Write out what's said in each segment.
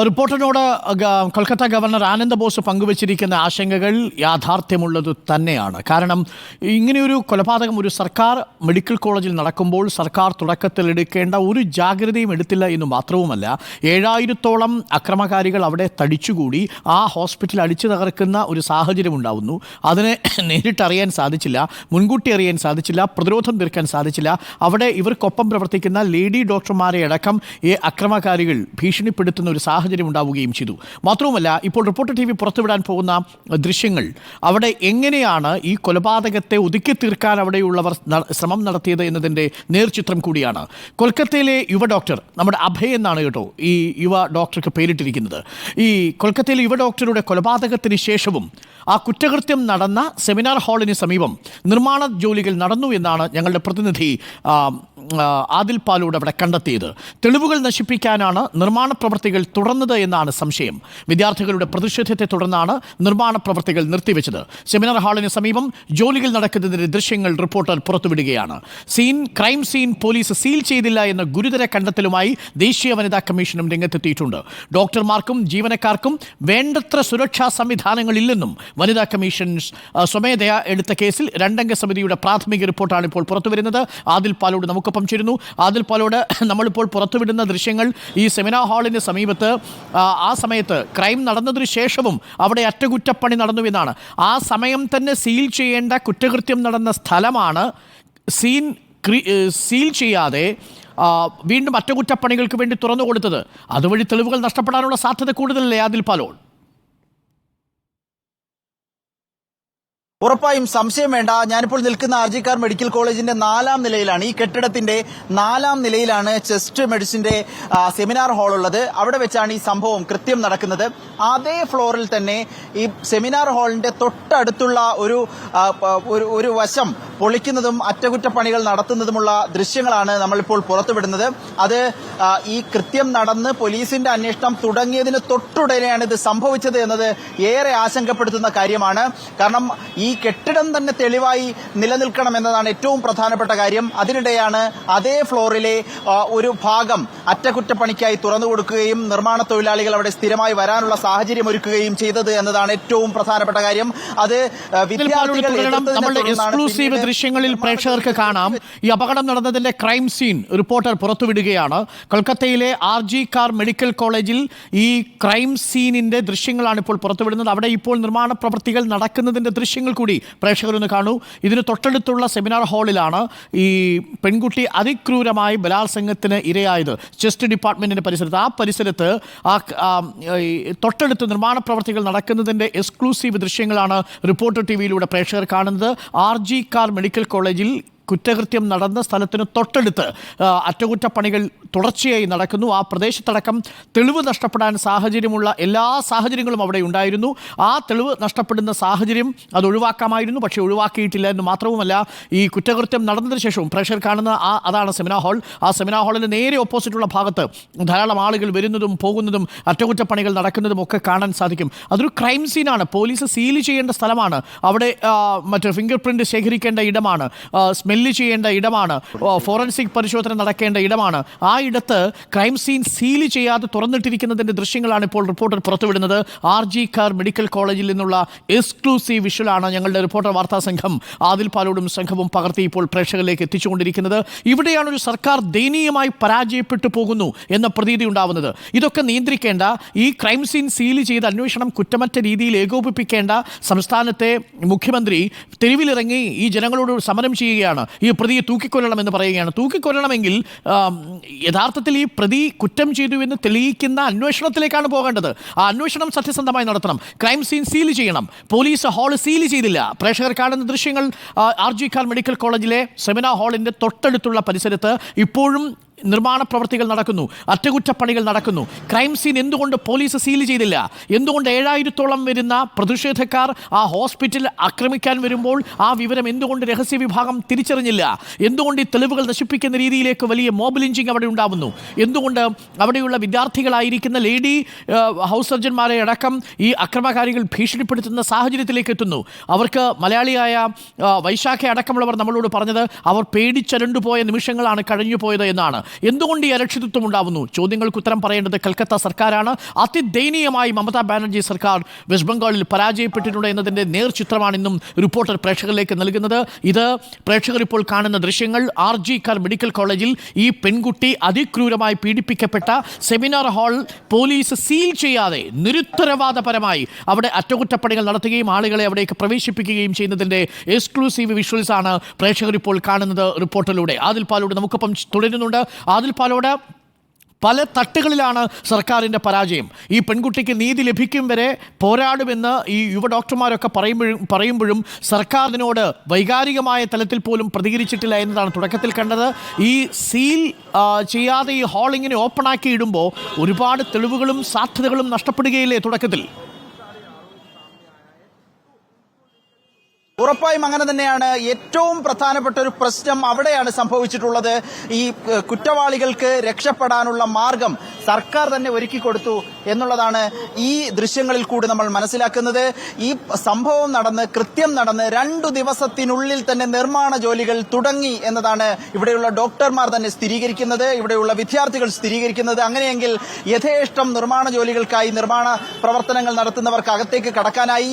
റിപ്പോർട്ടറിനോട് Kolkata governor ആനന്ദ boss പങ്കുവച്ചിരിക്കുന്ന ആശങ്കകൾ യാഥാർത്ഥ്യമുള്ളത് തന്നെയാണ്. കാരണം ഇങ്ങനെയൊരു കൊലപാതകം ഒരു സർക്കാർ മെഡിക്കൽ കോളേജിൽ നടക്കുമ്പോൾ സർക്കാർ തുടക്കത്തിൽ എടുക്കേണ്ട ഒരു ജാഗ്രതയും എടുത്തില്ല എന്ന് മാത്രവുമല്ല, 7000-ഓളം അക്രമകാരികൾ അവിടെ തടിച്ചുകൂടി ആ ഹോസ്പിറ്റൽ അടിച്ചു തകർക്കുന്ന ഒരു സാഹചര്യം ഉണ്ടാവുന്നു. അതിനെ നേരിട്ടറിയാൻ സാധിച്ചില്ല, മുൻകൂട്ടി അറിയാൻ സാധിച്ചില്ല, പ്രതിരോധം തീർക്കാൻ സാധിച്ചില്ല. അവിടെ ഇവർക്കൊപ്പം പ്രവർത്തിക്കുന്ന ലേഡി ഡോക്ടർമാരെ അടക്കം ഈ അക്രമകാരികൾ ഭീഷണിപ്പെടുത്തുന്ന ഒരു സാഹചര്യം ഉണ്ടാവുകയും ചെയ്തു. മാത്രവുമല്ല, ഇപ്പോൾ റിപ്പോർട്ടർ TV പുറത്തുവിടാൻ പോകുന്ന ദൃശ്യങ്ങൾ അവിടെ എങ്ങനെയാണ് ഈ കൊലപാതകത്തെ ഒതുക്കി തീർക്കാൻ അവിടെയുള്ളവർ ശ്രമം നടത്തിയത് എന്നതിൻ്റെ നേർചിത്രം കൂടിയാണ്. കൊൽക്കത്തയിലെ യുവ ഡോക്ടർ, നമ്മുടെ അഭയ് എന്നാണ് കേട്ടോ ഈ യുവ ഡോക്ടർക്ക് പേരിട്ടിരിക്കുന്നത്. ഈ കൊൽക്കത്തയിലെ യുവ ഡോക്ടറുടെ കൊലപാതകത്തിന് ശേഷവും ആ കുറ്റകൃത്യം നടന്ന സെമിനാർ ഹാളിന് സമീപം നിർമ്മാണ ജോലികൾ നടന്നു എന്നാണ് ഞങ്ങളുടെ പ്രതിനിധി ആദിൽ പാലോട് അവിടെ കണ്ടെത്തിയത്. തെളിവുകൾ നശിപ്പിക്കാനാണ് നിർമ്മാണ പ്രവൃത്തികൾ തുടർന്നത് എന്നാണ് സംശയം. വിദ്യാർത്ഥികളുടെ പ്രതിഷേധത്തെ തുടർന്നാണ് നിർമ്മാണ പ്രവൃത്തികൾ നിർത്തിവെച്ചത്. സെമിനാർ ഹാളിന് സമീപം ജോലികൾ നടക്കുന്നതിൻ്റെ ദൃശ്യങ്ങൾ റിപ്പോർട്ടർ പുറത്തുവിടുകയാണ്. ക്രൈം സീൻ പോലീസ് സീൽ ചെയ്തില്ല എന്ന ഗുരുതര കണ്ടെത്തലുമായി ദേശീയ വനിതാ കമ്മീഷനും രംഗത്തെത്തിയിട്ടുണ്ട്. ഡോക്ടർമാർക്കും ജീവനക്കാർക്കും വേണ്ടത്ര സുരക്ഷാ സംവിധാനങ്ങളില്ലെന്നും വനിതാ കമ്മീഷൻ സ്വമേധയാ എടുത്ത കേസിൽ 2-അംഗ സമിതിയുടെ പ്രാഥമിക റിപ്പോർട്ടാണ് ഇപ്പോൾ പുറത്തുവരുന്നത്. ആദിൽ പാലോട് നമുക്കൊപ്പം ചേരുന്നു. ആദിൽ പാലോട്, നമ്മളിപ്പോൾ പുറത്തുവിടുന്ന ദൃശ്യങ്ങൾ ഈ സെമിനാർ ഹാളിന് സമീപത്ത് ആ സമയത്ത് ക്രൈം നടന്നതിന് ശേഷവും അവിടെ അറ്റകുറ്റപ്പണി നടന്നുവെന്നാണ്. ആ സമയം തന്നെ സീൽ ചെയ്യേണ്ട കുറ്റകൃത്യം നടന്ന സ്ഥലമാണ് സീൽ ചെയ്യാതെ വീണ്ടും അറ്റകുറ്റപ്പണികൾക്ക് വേണ്ടി തുറന്നു കൊടുത്തത്. അതുവഴി തെളിവുകൾ നഷ്ടപ്പെടാനുള്ള സാധ്യത കൂടുതലല്ലേ ആദിൽ പാലോട്? ഉറപ്പായും സംശയം വേണ്ട. ഞാനിപ്പോൾ നിൽക്കുന്ന RG-കാർ മെഡിക്കൽ കോളേജിന്റെ 4-ാം നിലയിലാണ്. ഈ കെട്ടിടത്തിന്റെ 4-ാം നിലയിലാണ് ചെസ്റ്റ് മെഡിസിന്റെ സെമിനാർ ഹാൾ ഉള്ളത്. അവിടെ വെച്ചാണ് ഈ സംഭവം കൃത്യം നടക്കുന്നത്. അതേ ഫ്ലോറിൽ തന്നെ ഈ സെമിനാർ ഹാളിന്റെ തൊട്ടടുത്തുള്ള ഒരു വശം പൊളിക്കുന്നതും അറ്റകുറ്റപ്പണികൾ നടത്തുന്നതുമുള്ള ദൃശ്യങ്ങളാണ് നമ്മളിപ്പോൾ പുറത്തുവിടുന്നത്. അത് ഈ കൃത്യം നടന്ന് പോലീസിന്റെ അന്വേഷണം തുടങ്ങിയതിന് തൊട്ടുടനെയാണ് ഇത് സംഭവിച്ചത് എന്നത് ഏറെ ആശങ്കപ്പെടുത്തുന്ന കാര്യമാണ്. കാരണം ഈ കെട്ടിടം തന്നെ തെളിവായി നിലനിൽക്കണം എന്നതാണ് ഏറ്റവും പ്രധാനപ്പെട്ട കാര്യം. അതിനിടെയാണ് അതേ ഫ്ലോറിലെ ഒരു ഭാഗം അറ്റകുറ്റപ്പണിക്കായി തുറന്നു കൊടുക്കുകയും നിർമ്മാണ തൊഴിലാളികൾ അവിടെ സ്ഥിരമായി വരാനുള്ള സാഹചര്യം ഒരുക്കുകയും ചെയ്തത് എന്നതാണ് ഏറ്റവും പ്രധാനപ്പെട്ട കാര്യം. അത് എക്സ്ക്ലൂസീവ് ദൃശ്യങ്ങളിൽ പ്രേക്ഷകർക്ക് കാണാം. ഈ അപകടം നടന്നതിന്റെ ക്രൈം സീൻ റിപ്പോർട്ടർ പുറത്തുവിടുകയാണ്. കൊൽക്കത്തയിലെ RG-കാർ മെഡിക്കൽ കോളേജിൽ ഈ ക്രൈം സീനിന്റെ ദൃശ്യങ്ങളാണ് ഇപ്പോൾ പുറത്തുവിടുന്നത്. അവിടെ ഇപ്പോൾ നിർമ്മാണ പ്രവൃത്തികൾ നടക്കുന്നതിന്റെ ദൃശ്യങ്ങൾ കൂടി പ്രേക്ഷകരൊന്ന് കാണൂ. ഇതിന് തൊട്ടടുത്തുള്ള സെമിനാർ ഹാളിലാണ് ഈ പെൺകുട്ടി അതിക്രൂരമായി ബലാത്സംഗത്തിന് ഇരയായത്. ചെസ്റ്റ് ഡിപ്പാർട്ട്മെന്റിന്റെ പരിസരത്ത്, ആ പരിസരത്ത് തൊട്ടടുത്ത് നിർമ്മാണ പ്രവർത്തികൾ നടക്കുന്നതിന്റെ എക്സ്ക്ലൂസീവ് ദൃശ്യങ്ങളാണ് റിപ്പോർട്ടർ TVയിലൂടെ പ്രേക്ഷകർ കാണുന്നത്. RG-കാർ മെഡിക്കൽ കോളേജിൽ കുറ്റകൃത്യം നടന്ന സ്ഥലത്തിന് തൊട്ടടുത്ത് അറ്റകുറ്റപ്പണികൾ തുടർച്ചയായി നടക്കുന്നു. ആ പ്രദേശത്തടക്കം തെളിവ് നഷ്ടപ്പെടാൻ സാഹചര്യമുള്ള എല്ലാ സാഹചര്യങ്ങളും അവിടെ ഉണ്ടായിരുന്നു. ആ തെളിവ് നഷ്ടപ്പെടുന്ന സാഹചര്യം അത് ഒഴിവാക്കാമായിരുന്നു, പക്ഷേ ഒഴിവാക്കിയിട്ടില്ല എന്ന് മാത്രവുമല്ല, ഈ കുറ്റകൃത്യം നടന്നതിന് ശേഷവും പ്രേക്ഷകർ കാണുന്ന അതാണ് സെമിനാർ ഹാൾ. ആ സെമിനാർ ഹാളിന് നേരെ ഓപ്പോസിറ്റുള്ള ഭാഗത്ത് ധാരാളം ആളുകൾ വരുന്നതും പോകുന്നതും അറ്റകുറ്റപ്പണികൾ നടക്കുന്നതും ഒക്കെ കാണാൻ സാധിക്കും. അതൊരു ക്രൈം സീനാണ്. പോലീസ് സീൽ ചെയ്യേണ്ട സ്ഥലമാണ്. അവിടെ മറ്റേ ഫിംഗർ പ്രിന്റ് ശേഖരിക്കേണ്ട ഇടമാണ്, സ്മെല്ല് ചെയ്യേണ്ട ഇടമാണ്, ഫോറൻസിക് പരിശോധന നടക്കേണ്ട ഇടമാണ്. ആ ഇടത്ത് ക്രൈം സീൻ സീൽ ചെയ്യാതെ തുറന്നിട്ടിരിക്കുന്നതിന്റെ ദൃശ്യങ്ങളാണ് ഇപ്പോൾ റിപ്പോർട്ടർ പുറത്തുവിടുന്നത്. RG-കാർ മെഡിക്കൽ കോളേജിൽ നിന്നുള്ള എക്സ്ക്ലൂസീവ് വിഷ്വലാണ് ഞങ്ങളുടെ റിപ്പോർട്ടർ വാർത്താ സംഘം ആദിൽ പാലോടും സംഘവും പകർത്തി ഇപ്പോൾ പ്രേക്ഷകരിലേക്ക് എത്തിച്ചുകൊണ്ടിരിക്കുന്നത്. ഇവിടെയാണ് ഒരു സർക്കാർ ദയനീയമായി പരാജയപ്പെട്ടു പോകുന്നു എന്ന പ്രതീതി ഉണ്ടാവുന്നത്. ഇതൊക്കെ നിയന്ത്രിക്കേണ്ട, ഈ ക്രൈം സീൻ സീൽ ചെയ്ത് അന്വേഷണം കുറ്റമറ്റ രീതിയിൽ ഏകോപിപ്പിക്കേണ്ട സംസ്ഥാനത്തെ മുഖ്യമന്ത്രി തെരുവിലിറങ്ങി ഈ ജനങ്ങളോട് സമരം ചെയ്യുകയാണ്. ഈ പ്രതിയെ തൂക്കിക്കൊല്ലണമെന്ന് പറയുകയാണ്. തൂക്കിക്കൊല്ലണമെങ്കിൽ യഥാർത്ഥത്തിൽ ഈ പ്രതി കുറ്റം ചെയ്തു എന്ന് തെളിയിക്കുന്ന അന്വേഷണത്തിലേക്കാണ് പോകേണ്ടത്. ആ അന്വേഷണം സത്യസന്ധമായി നടത്തണം. ക്രൈം സീൻ സീൽ ചെയ്യണം. പോലീസ് ഹാൾ സീൽ ചെയ്തില്ല. പ്രേക്ഷകർ കാണുന്ന ദൃശ്യങ്ങൾ RG-കാർ മെഡിക്കൽ കോളേജിലെ സെമിനാർ ഹാളിന്റെ തൊട്ടടുത്തുള്ള പരിസരത്ത് ഇപ്പോഴും നിർമ്മാണ പ്രവൃത്തികൾ നടക്കുന്നു, അറ്റകുറ്റപ്പണികൾ നടക്കുന്നു. ക്രൈം സീൻ എന്തുകൊണ്ട് പോലീസ് സീൽ ചെയ്തില്ല? എന്തുകൊണ്ട് 7000-ഓളം വരുന്ന പ്രതിഷേധക്കാർ ആ ഹോസ്പിറ്റൽ ആക്രമിക്കാൻ വരുമ്പോൾ ആ വിവരം എന്തുകൊണ്ട് രഹസ്യ വിഭാഗം തിരിച്ചറിഞ്ഞില്ല? എന്തുകൊണ്ട് ഈ തെളിവുകൾ നശിപ്പിക്കുന്ന രീതിയിലേക്ക് വലിയ മോബ് ലിഞ്ചിങ് അവിടെ ഉണ്ടാവുന്നു? എന്തുകൊണ്ട് അവിടെയുള്ള വിദ്യാർത്ഥികളായിരിക്കുന്ന ലേഡി ഹൗസ് സർജന്മാരെ അടക്കം ഈ അക്രമകാരികൾ ഭീഷണിപ്പെടുത്തുന്ന സാഹചര്യത്തിലേക്ക് എത്തുന്നു? അവർക്ക് മലയാളിയായ വൈശാഖ അടക്കമുള്ളവർ നമ്മളോട് പറഞ്ഞത് അവർ പേടിച്ചരണ്ടുപോയ നിമിഷങ്ങളാണ് കഴിഞ്ഞു പോയത് എന്നാണ്. എന്തുകൊണ്ട് ഈ അരക്ഷിതത്വം ഉണ്ടാവുന്നു? ചോദ്യങ്ങൾക്ക് ഉത്തരം പറയേണ്ടത് കൽക്കത്ത സർക്കാരാണ്. അതിദയനീയമായി മമതാ ബാനർജി സർക്കാർ വെസ്റ്റ് ബംഗാളിൽ പരാജയപ്പെട്ടിട്ടുണ്ട് എന്നതിൻ്റെ നേർചിത്രമാണ് ഇന്നും റിപ്പോർട്ടർ പ്രേക്ഷകരിലേക്ക് നൽകുന്നത്. ഇത് പ്രേക്ഷകർ ഇപ്പോൾ കാണുന്ന ദൃശ്യങ്ങൾ. RG കാർ മെഡിക്കൽ കോളേജിൽ ഈ പെൺകുട്ടി അതിക്രൂരമായി പീഡിപ്പിക്കപ്പെട്ട സെമിനാർ ഹാൾ പോലീസ് സീൽ ചെയ്യാതെ നിരുത്തരവാദപരമായി അവിടെ അറ്റകുറ്റപ്പണികൾ നടത്തുകയും ആളുകളെ അവിടേക്ക് പ്രവേശിപ്പിക്കുകയും ചെയ്യുന്നതിൻ്റെ എക്സ്ക്ലൂസീവ് വിഷ്വൽസ് ആണ് പ്രേക്ഷകർ ഇപ്പോൾ കാണുന്നത് റിപ്പോർട്ടിലൂടെ. ആദിൽ പാലോട് നമുക്കൊപ്പം തുടരുന്നുണ്ട്. ആദിൽ പാലോട്, പല തട്ടുകളിലാണ് സർക്കാരിൻ്റെ പരാജയം. ഈ പെൺകുട്ടിക്ക് നീതി ലഭിക്കും വരെ പോരാടുമെന്ന് ഈ യുവ ഡോക്ടർമാരൊക്കെ പറയുമ്പോഴും സർക്കാർ അതിനോട് വൈകാരികമായ തലത്തിൽ പോലും പ്രതികരിച്ചിട്ടില്ല എന്നതാണ് തുടക്കത്തിൽ കണ്ടത്. ഈ സീൽ ചെയ്യാതെ ഈ ഹാൾ ഇങ്ങനെ ഓപ്പണാക്കി ഇടുമ്പോൾ ഒരുപാട് തെളിവുകളും സാധ്യതകളും നഷ്ടപ്പെടുകയില്ലേ തുടക്കത്തിൽ? ഉറപ്പായും അങ്ങനെ തന്നെയാണ്. ഏറ്റവും പ്രധാനപ്പെട്ട ഒരു പ്രശ്നം അവിടെയാണ് സംഭവിച്ചിട്ടുള്ളത്. ഈ കുറ്റവാളികൾക്ക് രക്ഷപ്പെടാനുള്ള മാർഗം സർക്കാർ തന്നെ ഒരുക്കി കൊടുത്തു എന്നുള്ളതാണ് ഈ ദൃശ്യങ്ങളിൽ കൂടി നമ്മൾ മനസ്സിലാക്കുന്നത്. ഈ സംഭവം കൃത്യം നടന്ന് 2 ദിവസത്തിനുള്ളിൽ തന്നെ നിർമ്മാണ ജോലികൾ തുടങ്ങി എന്നതാണ് ഇവിടെയുള്ള ഡോക്ടർമാർ തന്നെ സ്ഥിരീകരിക്കുന്നത്, ഇവിടെയുള്ള വിദ്യാർത്ഥികൾ സ്ഥിരീകരിക്കുന്നത്. അങ്ങനെയെങ്കിൽ യഥേഷ്ടം നിർമ്മാണ ജോലികൾക്കായി നിർമ്മാണ പ്രവർത്തനങ്ങൾ നടത്തുന്നവർക്ക് അകത്തേക്ക് കടക്കാനായി.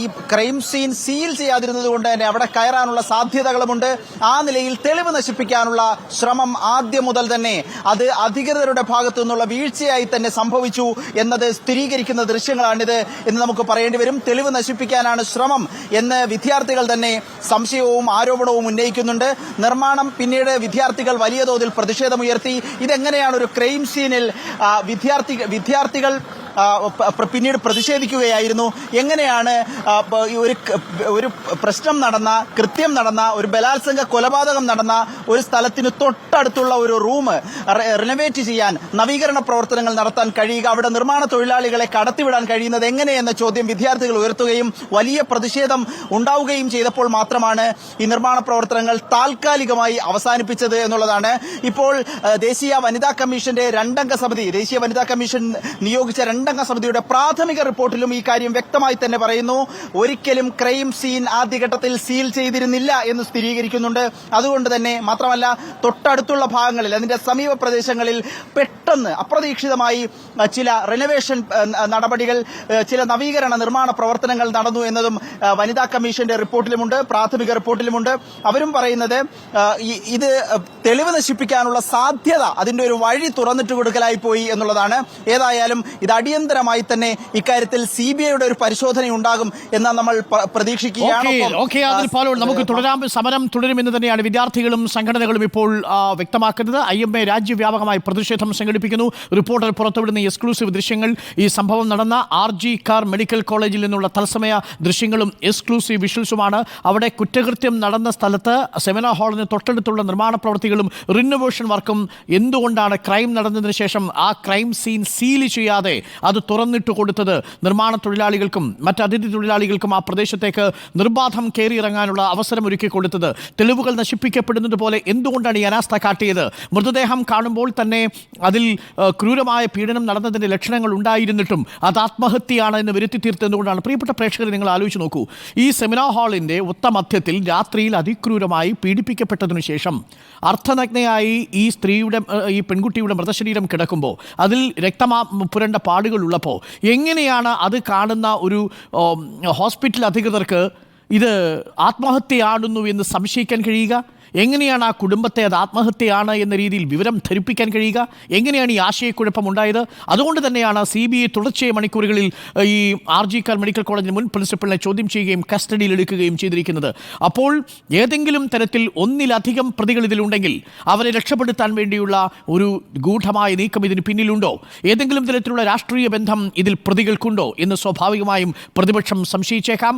ഈ ക്രൈം സീൻ സീൽ ചെയ്യാതിരുന്നത് കൊണ്ട് തന്നെ അവിടെ കയറാനുള്ള സാധ്യതകളുമുണ്ട്. ആ നിലയിൽ തെളിവ് നശിപ്പിക്കാനുള്ള ശ്രമം ആദ്യം മുതൽ തന്നെ അത് അധികൃതരുടെ ഭാഗത്തു നിന്നുള്ള വീഴ്ചയായി തന്നെ സംഭവിച്ചു എന്നത് സ്ഥിരീകരിക്കുന്ന ദൃശ്യങ്ങളാണിത് എന്ന് നമുക്ക് പറയേണ്ടി വരും. തെളിവ് നശിപ്പിക്കാനാണ് ശ്രമം എന്ന് വിദ്യാർത്ഥികൾ തന്നെ സംശയവും ആരോപണവും ഉന്നയിക്കുന്നുണ്ട്. നിർമ്മാണം പിന്നീട് വിദ്യാർത്ഥികൾ വലിയ തോതിൽ പ്രതിഷേധമുയർത്തി. ഇതെങ്ങനെയാണ് ഒരു ക്രൈം സീനിൽ വിദ്യാർത്ഥികൾ പിന്നീട് പ്രതിഷേധിക്കുകയായിരുന്നു. എങ്ങനെയാണ് ഒരു പ്രശ്നം നടന്ന, കൃത്യം നടന്ന, ഒരു ബലാത്സംഗ കൊലപാതകം നടന്ന ഒരു സ്ഥലത്തിന് തൊട്ടടുത്തുള്ള ഒരു റൂം റിനോവേറ്റ് ചെയ്യാൻ, നവീകരണ പ്രവർത്തനങ്ങൾ നടത്താൻ കഴിയുക, അവിടെ നിർമ്മാണ തൊഴിലാളികളെ കടത്തിവിടാൻ കഴിയുന്നത് എങ്ങനെയെന്ന ചോദ്യം വിദ്യാർത്ഥികൾ ഉയർത്തുകയും വലിയ പ്രതിഷേധം ഉണ്ടാവുകയും ചെയ്തപ്പോൾ മാത്രമാണ് ഈ നിർമ്മാണ പ്രവർത്തനങ്ങൾ താൽക്കാലികമായി അവസാനിപ്പിച്ചത് എന്നുള്ളതാണ്. ഇപ്പോൾ ദേശീയ വനിതാ കമ്മീഷന്റെ ദേശീയ വനിതാ കമ്മീഷൻ നിയോഗിച്ച 2 അംഗ സമിതിയുടെ പ്രാഥമിക റിപ്പോർട്ടിലും ഈ കാര്യം വ്യക്തമായി തന്നെ പറയുന്നു. ഒരിക്കലും ക്രൈം സീൻ ആദ്യഘട്ടത്തിൽ സീൽ ചെയ്തിരുന്നില്ല എന്ന് സ്ഥിരീകരിക്കുന്നുണ്ട്. അതുകൊണ്ട് തന്നെ മാത്രമല്ല, തൊട്ടടുത്തുള്ള ഭാഗങ്ങളിൽ, അതിന്റെ സമീപ പ്രദേശങ്ങളിൽ പെട്ടെന്ന് അപ്രതീക്ഷിതമായി ചില റിനോവേഷൻ നടപടികൾ, ചില നവീകരണ നിർമ്മാണ പ്രവർത്തനങ്ങൾ നടന്നു എന്നതും വനിതാ കമ്മീഷന്റെ റിപ്പോർട്ടിലുമുണ്ട്, പ്രാഥമിക റിപ്പോർട്ടിലുമുണ്ട്. അവരും പറയുന്നത് ഇത് തെളിവ് നശിപ്പിക്കാനുള്ള സാധ്യത, അതിന്റെ ഒരു വഴി തുറന്നിട്ട് കൊടുക്കലായി പോയി എന്നുള്ളതാണ്. ഏതായാലും ഇത് അടിയന്തരമായി തന്നെ ഇക്കാര്യത്തിൽ CBIയുടെ ഒരു പരിശോധന ഉണ്ടാകും എന്ന് നമ്മൾ പ്രതീക്ഷിക്കുകയാണ്. നമുക്ക് തുടരാം. സമരം തുടരുമെന്ന് തന്നെയാണ് വിദ്യാർത്ഥികളും സംഘടനകളും ഇപ്പോൾ വ്യക്തമാക്കുന്നത്. IMA രാജ്യവ്യാപകമായി പ്രതിഷേധം സംഘടിപ്പിക്കുന്നു. റിപ്പോർട്ടർ പുറത്തുവിടുന്ന എക്സ്ക്ലൂസീവ് ദൃശ്യങ്ങൾ, ഈ സംഭവം നടന്ന RG കാർ മെഡിക്കൽ കോളേജിൽ നിന്നുള്ള തത്സമയ ദൃശ്യങ്ങളും എക്സ്ക്ലൂസീവ് വിഷ്വൽസുമാണ്. അവിടെ കുറ്റകൃത്യം നടന്ന സ്ഥലത്ത് സെമിനാർ ഹാളിന് തൊട്ടടുത്തുള്ള നിർമ്മാണ പ്രവൃത്തികളും റിനോവേഷൻ വർക്കും എന്തുകൊണ്ടാണ് ക്രൈം നടന്നതിന് ശേഷം ആ ക്രൈം സീൻ സീൽ ചെയ്യാതെ അത് തുറന്നിട്ട് കൊടുത്തത് നിർമ്മാണ തൊഴിലാളികൾക്കും മറ്റ് അതിഥി തൊഴിലാളികൾക്കും ആ പ്രദേശത്തേക്ക് നിർബാധം കയറിയിറങ്ങാനുള്ള അവസരം ഒരുക്കി കൊടുത്തത്? തെളിവുകൾ നശിപ്പിക്കപ്പെടുന്നത് പോലെ എന്തുകൊണ്ടാണ് ഈ അനാസ്ഥ കാട്ടിയത്? മൃതദേഹം കാണുമ്പോൾ തന്നെ അതിൽ ക്രൂരമായ പീഡനം നടന്നതിൻ്റെ ലക്ഷണങ്ങൾ ഉണ്ടായിരുന്നിട്ടും അത് ആത്മഹത്യയാണ് എന്ന് വരുത്തി തീർത്തതുകൊണ്ടാണ്. പ്രിയപ്പെട്ട പ്രേക്ഷകരെ, നിങ്ങൾ ആലോചിച്ച് നോക്കൂ. ഈ സെമിനാർ ഹാളിൻ്റെ മധ്യത്തിൽ രാത്രിയിൽ അതിക്രൂരമായി പീഡിപ്പിക്കപ്പെട്ടതിനു ശേഷം അർദ്ധനഗ്നയായി ഈ പെൺകുട്ടിയുടെ മൃതശരീരം കിടക്കുമ്പോൾ അതിൽ പുരണ്ട പാടുകളുള്ളപ്പോൾ എങ്ങനെയാണ് അത് കാണുന്ന ഒരു ഹോസ്പിറ്റൽ അധികൃതർക്ക് ഇത് ആത്മഹത്യയാണെന്നു എന്ന് സംശയിക്കാൻ കഴിയുക? എങ്ങനെയാണ് ആ കുടുംബത്തെ അത് ആത്മഹത്യയാണ് എന്ന രീതിയിൽ വിവരം ധരിപ്പിക്കാൻ കഴിയുക? എങ്ങനെയാണ് ഈ ആശയക്കുഴപ്പം ഉണ്ടായത്? അതുകൊണ്ട് തന്നെയാണ് CBI തുടർച്ചയായ മണിക്കൂറുകളിൽ ഈ RG കാർ മെഡിക്കൽ കോളേജിന് മുൻ പ്രിൻസിപ്പലിനെ ചോദ്യം ചെയ്യുകയും കസ്റ്റഡിയിൽ എടുക്കുകയും ചെയ്തിരിക്കുന്നത്. അപ്പോൾ ഏതെങ്കിലും തരത്തിൽ ഒന്നിലധികം പ്രതികൾ ഇതിലുണ്ടെങ്കിൽ അവരെ രക്ഷപ്പെടുത്താൻ വേണ്ടിയുള്ള ഒരു ഗൂഢമായ നീക്കം ഇതിന് പിന്നിലുണ്ടോ? ഏതെങ്കിലും തരത്തിലുള്ള രാഷ്ട്രീയ ബന്ധം ഇതിൽ പ്രതികൾക്കുണ്ടോ എന്ന് സ്വാഭാവികമായും പ്രതിപക്ഷം സംശയിച്ചേക്കാം.